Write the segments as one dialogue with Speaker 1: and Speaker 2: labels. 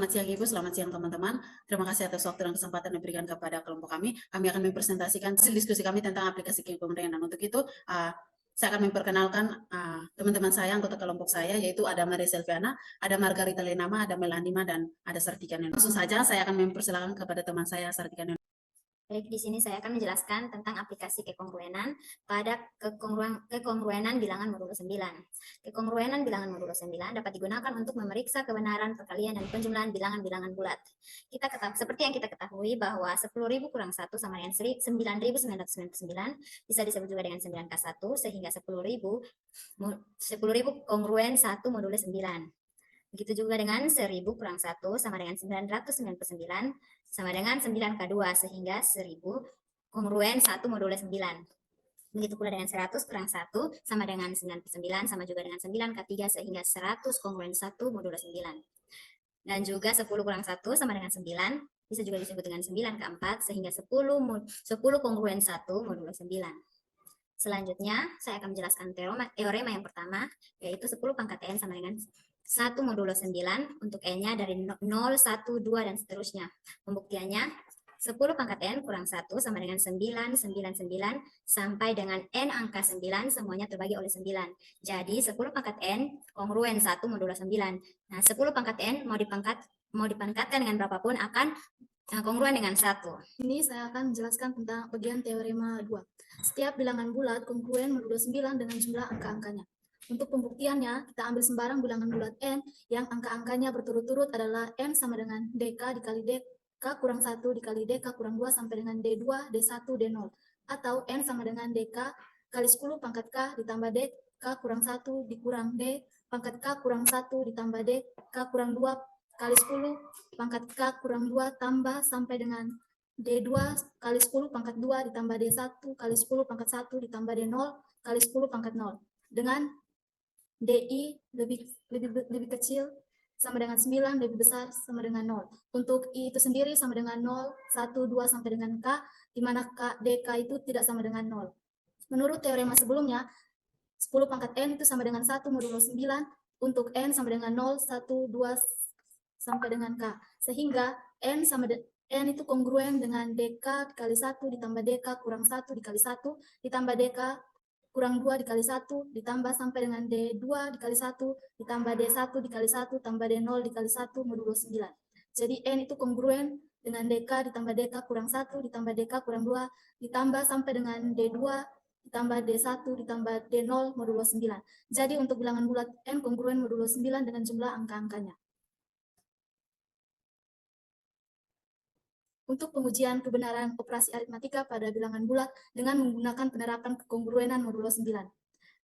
Speaker 1: Selamat siang Ibu, selamat siang teman-teman. Terima kasih atas waktu dan kesempatan yang diberikan kepada kelompok kami. Kami akan mempresentasikan hasil diskusi kami tentang aplikasi kepengurunan. Untuk itu, saya akan memperkenalkan teman-teman saya, anggota kelompok saya, yaitu ada Maria Selviana, ada Margarita Lenama, ada Melandima, dan ada Sartika Neno. Langsung saja saya akan mempersilakan kepada teman saya, Sartika Neno.
Speaker 2: Baik, di sini saya akan menjelaskan tentang aplikasi kekongruenan pada kekongruenan bilangan modulo 9. Kekongruenan bilangan modulo 9 dapat digunakan untuk memeriksa kebenaran perkalian dan penjumlahan bilangan-bilangan bulat. Seperti yang kita ketahui bahwa 10.000 kurang 1 sama dengan 9.999 bisa disebut juga dengan 9K1, sehingga 10.000 kongruen 1 modulo 9. Begitu juga dengan 1000 kurang 1 sama dengan 999 sama dengan 9K2, sehingga 1000 kongruen 1 modulo 9. Begitu pula dengan 100 kurang 1 sama dengan 99 sama juga dengan 9K3, sehingga 100 kongruen 1 modulo 9. Dan juga 10 kurang 1 sama dengan 9, bisa juga disebut dengan 9K4, sehingga 10 kongruen 1 modulo 9. Selanjutnya, saya akan menjelaskan teorema yang pertama, yaitu 10 pangkat N sama dengan 1 modulo 9 untuk N-nya dari 0, 1, 2, dan seterusnya. Pembuktiannya, 10 pangkat N kurang 1 sama dengan 9, 9, 9, sampai dengan N angka 9 semuanya terbagi oleh 9. Jadi 10 pangkat N kongruen 1 modulo 9. Nah, 10 pangkat N mau dipangkatkan dengan berapapun akan kongruen dengan 1.
Speaker 3: Ini saya akan menjelaskan tentang bagian teorema 2. Setiap bilangan bulat kongruen modulo 9 dengan jumlah angka-angkanya. Untuk pembuktiannya, kita ambil sembarang bilangan bulat N yang angka-angkanya berturut-turut adalah N sama dengan DK dikali DK kurang 1 dikali DK kurang 2 sampai dengan D2, D1, D0. Atau N sama dengan DK kali 10 pangkat K ditambah DK kurang 1 dikurang D pangkat K kurang 1 ditambah DK kurang 2 kali 10 pangkat K kurang 2 tambah sampai dengan D2 kali 10 pangkat 2 ditambah D1 kali 10 pangkat 1 ditambah D0 kali 10 pangkat 0. Dengan DI lebih kecil sama dengan 9, lebih besar sama dengan 0. Untuk I itu sendiri sama dengan 0, 1, 2 sampai dengan K, di mana DK itu tidak sama dengan 0. Menurut teorema sebelumnya, 10 pangkat N itu sama dengan 1 modulo 9, untuk N sama dengan 0, 1, 2 sampai dengan K. Sehingga N itu kongruen dengan DK dikali 1 ditambah DK kurang 1 dikali 1 ditambah DK kurang 2 dikali 1 ditambah sampai dengan D2 dikali 1 ditambah D1 dikali 1 tambah D0 dikali 1 modulo 9. Jadi N itu kongruen dengan DK ditambah DK kurang 1 ditambah DK kurang 2 ditambah sampai dengan D2 ditambah D1 ditambah D0 modulo 9. Jadi untuk bilangan bulat N kongruen modulo 9 dengan jumlah angka-angkanya. Untuk pengujian kebenaran operasi aritmatika pada bilangan bulat dengan menggunakan penerapan kekongruenan modulo 9.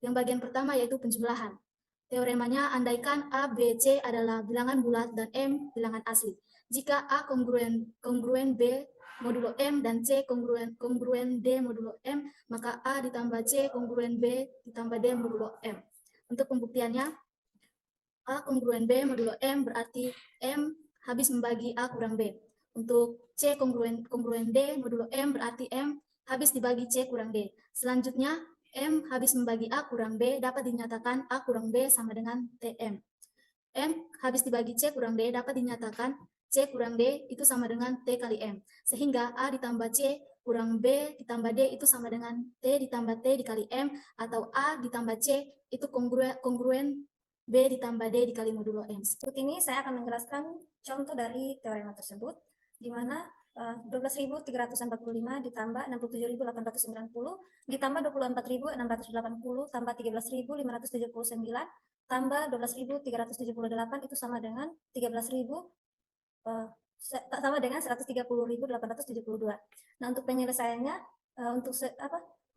Speaker 3: Yang bagian pertama yaitu penjumlahan. Teoremanya, andaikan A, B, C adalah bilangan bulat dan M bilangan asli. Jika A kongruen B modulo M dan C kongruen D modulo M, maka A ditambah C kongruen B ditambah D modulo M. Untuk pembuktiannya, A kongruen B modulo M berarti M habis membagi A kurang B. Untuk C kongruen D modulo M berarti M habis dibagi C kurang D. Selanjutnya, M habis membagi A kurang B dapat dinyatakan A kurang B sama dengan TM. M habis dibagi C kurang D dapat dinyatakan C kurang D itu sama dengan T kali M. Sehingga A ditambah C kurang B ditambah D itu sama dengan T ditambah T dikali M, atau A ditambah C itu kongruen B ditambah D dikali modulo M.
Speaker 2: Untuk ini saya akan menjelaskan contoh dari teorema tersebut, di mana 12.345 ditambah 67.890 ditambah 24.680 tambah 13.579 tambah 12.378 itu sama dengan 130.872. Nah, untuk penyelesaiannya untuk 12.345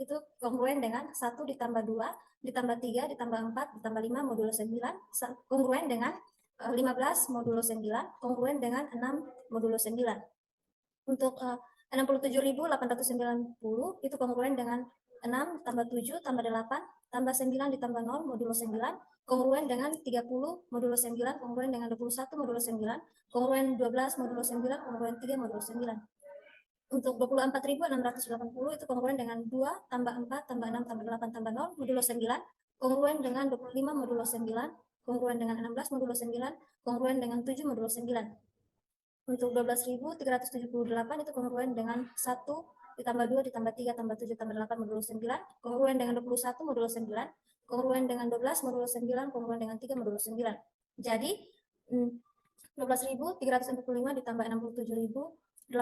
Speaker 2: itu kongruen dengan 1 ditambah 2 ditambah 3 ditambah 4 ditambah 5 modulo 9 kongruen dengan 15 modulo 9 kongruen dengan 6 modulo 9. Untuk 67.890 itu kongruen dengan 6 tambah 7 tambah 8 tambah 9 ditambah 0 modulo 9 kongruen dengan 30 modulo 9 kongruen dengan 21 modulo 9 kongruen 12 modulo 9 kongruen 3 modulo 9. Untuk 24.680 itu kongruen dengan 2 tambah 4 tambah 6 tambah 8 tambah 0 modulo 9 kongruen dengan 25 modulo 9
Speaker 3: kongruen dengan 16 modulo 9 kongruen dengan 7 modulo 9. Untuk 12.378 itu kongruen dengan 1 ditambah 2 ditambah 3 tambah 7 tambah 8 modulo 9, kongruen dengan 21 modulo 9, kongruen dengan 12 modulo 9, kongruen dengan 3 modulo 9. Jadi 12.345 ditambah 67.890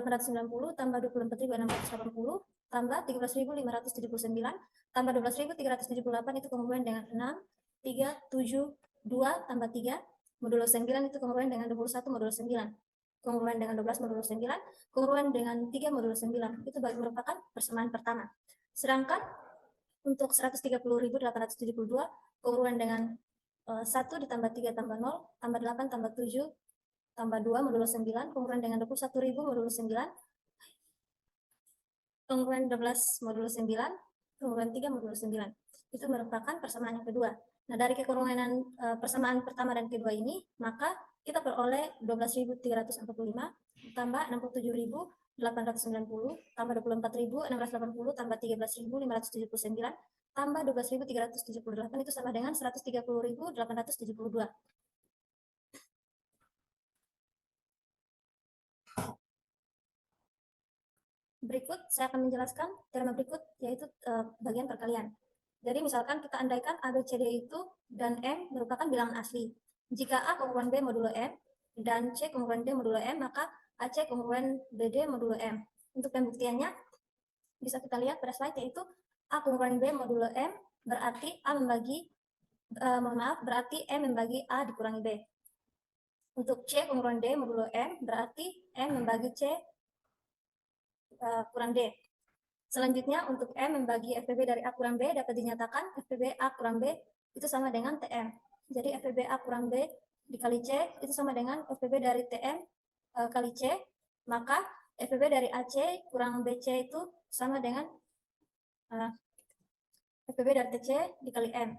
Speaker 3: tambah 24.680 tambah 13.579 tambah 12.378 itu kongruen dengan 6, 3, 7, 2 tambah 3 modulo 9 itu kongruen dengan 21 modulo 9. Kongruen dengan 12 modulo 9, kongruen dengan 3 modulo 9. Itu merupakan persamaan pertama. Sedangkan untuk 130.872 kongruen dengan 1 ditambah 3 tambah 0, tambah 8 tambah 7, tambah 2 modulo 9, kongruen dengan 21.000 modulo 9, kongruen 12 modulo 9, kongruen 3 modulo 9. Itu merupakan persamaan yang kedua. Nah, dari kekongruen persamaan pertama dan kedua ini, maka kita peroleh 12.345 tambah 67.890 tambah 24.680 tambah 13.579 tambah 12.378 itu sama dengan 130.872. Berikut saya akan menjelaskan teorema berikut, yaitu bagian perkalian. Jadi misalkan kita andaikan A, B, C, D itu dan M merupakan bilangan asli. Jika A kongruen B modulo M dan C kongruen D modulo M, maka AC kongruen BD modulo M. Untuk pembuktiannya bisa kita lihat pada slide, yaitu A kongruen B modulo M berarti A membagi berarti M membagi A dikurangi B. Untuk C kongruen D modulo M berarti M membagi C kurang D. Selanjutnya untuk M membagi FPB dari A kurang B dapat dinyatakan FPB A kurang B itu sama dengan TM. Jadi FPB A kurang B dikali C itu sama dengan FPB dari TM kali C, maka FPB dari AC kurang BC itu sama dengan FPB dari TC dikali M.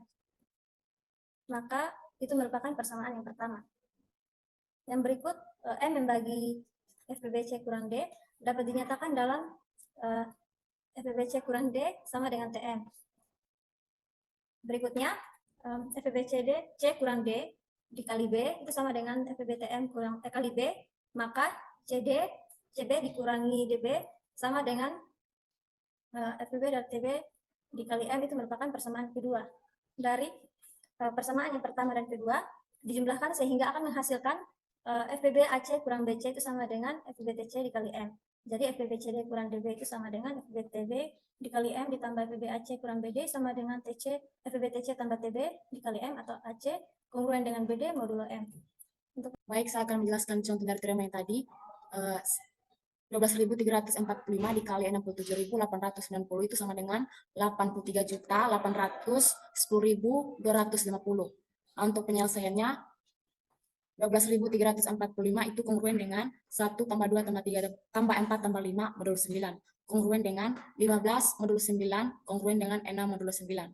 Speaker 3: Maka itu merupakan persamaan yang pertama. Yang berikut M membagi FPB C kurang D dapat dinyatakan dalam FPB C kurang D sama dengan TM. Berikutnya FPB C kurang D dikali B itu sama dengan FPB TM kurang kali B, maka CB dikurangi DB sama dengan FPB dari TB dikali M. Itu merupakan persamaan kedua. Dari persamaan yang pertama dan kedua dijumlahkan sehingga akan menghasilkan FPB AC kurang BC itu sama dengan FPB TC dikali M. Jadi FPB CD kurang DB itu sama dengan FPB TB dikali M ditambah FPB AC kurang BD sama dengan FPB TC tambah TB dikali M atau AC kongruen dengan BD modulo M.
Speaker 1: Baik, saya akan menjelaskan contoh dari teorema yang tadi. 12.345 dikali 67.890 itu sama dengan 83.810.250. Nah, untuk penyelesaiannya 12.345 itu kongruen dengan 1 tambah 2 tambah 3 tambah 4 tambah 5 modulo 9. Kongruen dengan 15 modulo 9, kongruen dengan 6 modulo 9.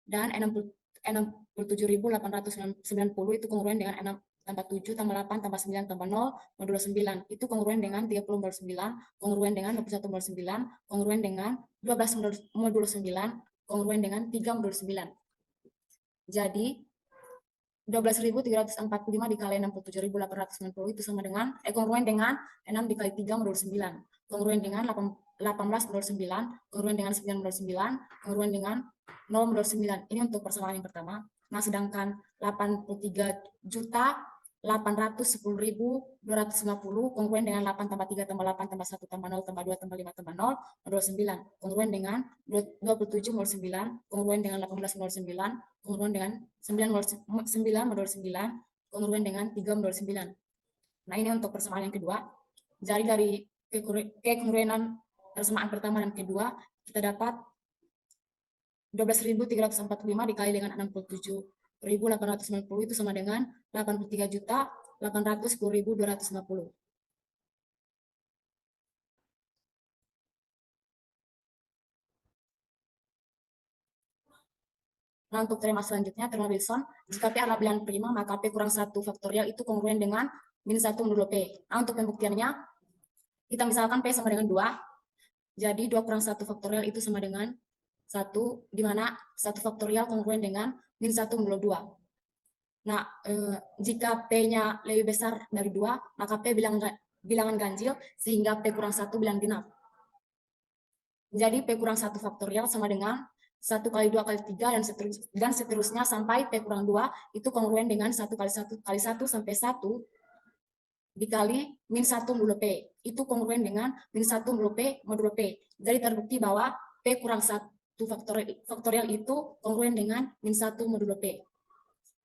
Speaker 1: Dan 67.890 itu kongruen dengan 6 tambah 7 tambah 8 tambah 9 tambah 0 modulo 9. Itu kongruen dengan 30 modulo 9, kongruen dengan 21 modulo 9, kongruen dengan 12 modulo 9, kongruen dengan 3 modulo 9. Jadi 12.345 dikali 67.890 itu sama dengan kongruen dengan 6 dikali 3 modulo 9, kongruen dengan 18 modulo 9, kongruen dengan 9 modulo 9, kongruen dengan 0 modulo 9. Ini untuk persamaan yang pertama. Nah, sedangkan 83.810.250 kongruen dengan 8 tambah 3 tambah 8 tambah 1 tambah 0 tambah 2 tambah 5 tambah 0 modulo 9, kongruen dengan 27 modulo 9, kongruen dengan 18 modulo 9, kongruen dengan 9 modulo 9, kongruen dengan 3 modulo 9. Nah, ini untuk persamaan yang kedua. Jadi dari kekongruenan persamaan pertama dan kedua, kita dapat 12.345 dikali dengan 67.890 itu sama dengan 83.810.250. Nah, untuk teorema selanjutnya, teorema Wilson, jika P adalah bilangan prima, maka P kurang 1 faktorial itu kongruen dengan min 1 modulo P. Nah, untuk pembuktiannya, kita misalkan P sama dengan 2, jadi 2 kurang 1 faktorial itu sama dengan 1, di mana 1 faktorial kongruen dengan min 1 modulo 2.
Speaker 4: Nah, jika P-nya lebih besar dari 2, maka P bilangan ganjil, sehingga P kurang 1 bilangan genap. Jadi P kurang 1 faktorial sama dengan 1 kali 2 kali 3 dan seterusnya sampai P kurang 2 itu kongruen dengan 1 kali 1 kali 1 sampai 1 dikali min 1 modulo P. Itu kongruen dengan min 1 modulo P. Jadi terbukti bahwa P kurang 1 faktorial itu kongruen dengan min 1 modulo P.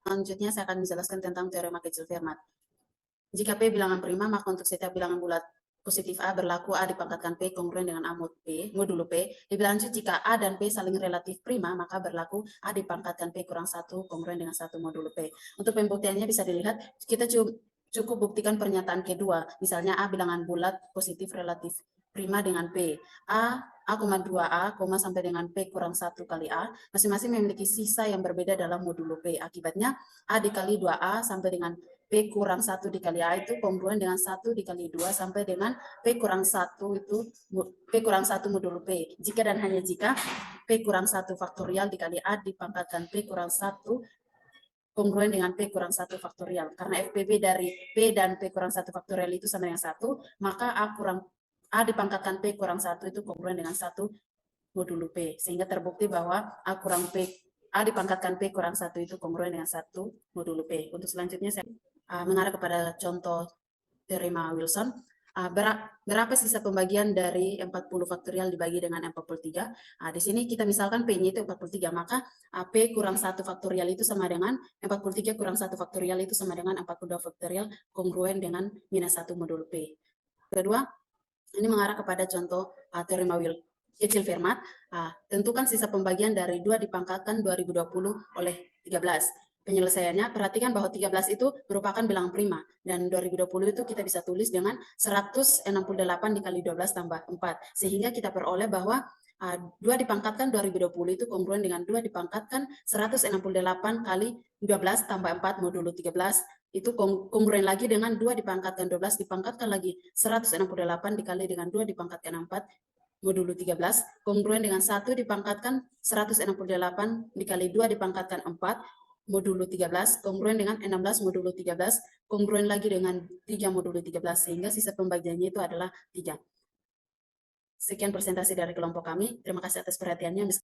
Speaker 1: Selanjutnya saya akan menjelaskan tentang teorema kecil Fermat. Jika P bilangan prima, maka untuk setiap bilangan bulat positif A berlaku A dipangkatkan P kongruen dengan A modulo P. Lebih lanjut, jika A dan P saling relatif prima, maka berlaku A dipangkatkan P kurang 1 kongruen dengan 1 modulo P. Untuk pembuktiannya bisa dilihat, kita cukup buktikan pernyataan kedua. Misalnya A bilangan bulat positif relatif prima dengan P. A, 2A, sampai dengan P kurang 1 kali A, masing-masing memiliki sisa yang berbeda dalam modulo P. Akibatnya, A dikali 2A sampai dengan P kurang 1 dikali A itu kongruen dengan 1 dikali 2 sampai dengan P kurang 1 itu P kurang 1 modulo P. Jika dan hanya jika P kurang 1 faktorial dikali A dipangkatkan P kurang 1 kongruen dengan P kurang 1 faktorial. Karena FPB dari P dan P kurang 1 faktorial itu sama dengan 1, maka A dipangkatkan P kurang 1 itu kongruen dengan 1 modulo P. Sehingga terbukti bahwa A dipangkatkan P kurang 1 itu kongruen dengan 1 modulo P. Untuk selanjutnya saya mengarah kepada contoh teorema Wilson. Berapa sisa pembagian dari 40 faktorial dibagi dengan 43? Di sini kita misalkan P-nya itu 43, maka P kurang 1 faktorial itu sama dengan 43 kurang 1 faktorial itu sama dengan 42 faktorial kongruen dengan minus 1 modulo P. Kedua, ini mengarah kepada contoh teorema kecil Fermat. Tentukan sisa pembagian dari 2 dipangkatkan 2020 oleh 13. Penyelesaiannya, perhatikan bahwa 13 itu merupakan bilangan prima, dan 2020 itu kita bisa tulis dengan 168 dikali 12 tambah 4, sehingga kita peroleh bahwa 2 dipangkatkan 2020 itu kongruen dengan 2 dipangkatkan 168 kali 12 tambah 4 modulo 13, itu kongruen lagi dengan 2 dipangkatkan 12 dipangkatkan lagi 168 dikali dengan 2 dipangkatkan 4 modulo 13, kongruen dengan 1 dipangkatkan 168 dikali 2 dipangkatkan 4 modulo 13, kongruen dengan 16 modulo 13, kongruen lagi dengan 3 modulo 13, sehingga sisa pembagiannya itu adalah 3. Sekian presentasi dari kelompok kami. Terima kasih atas perhatiannya.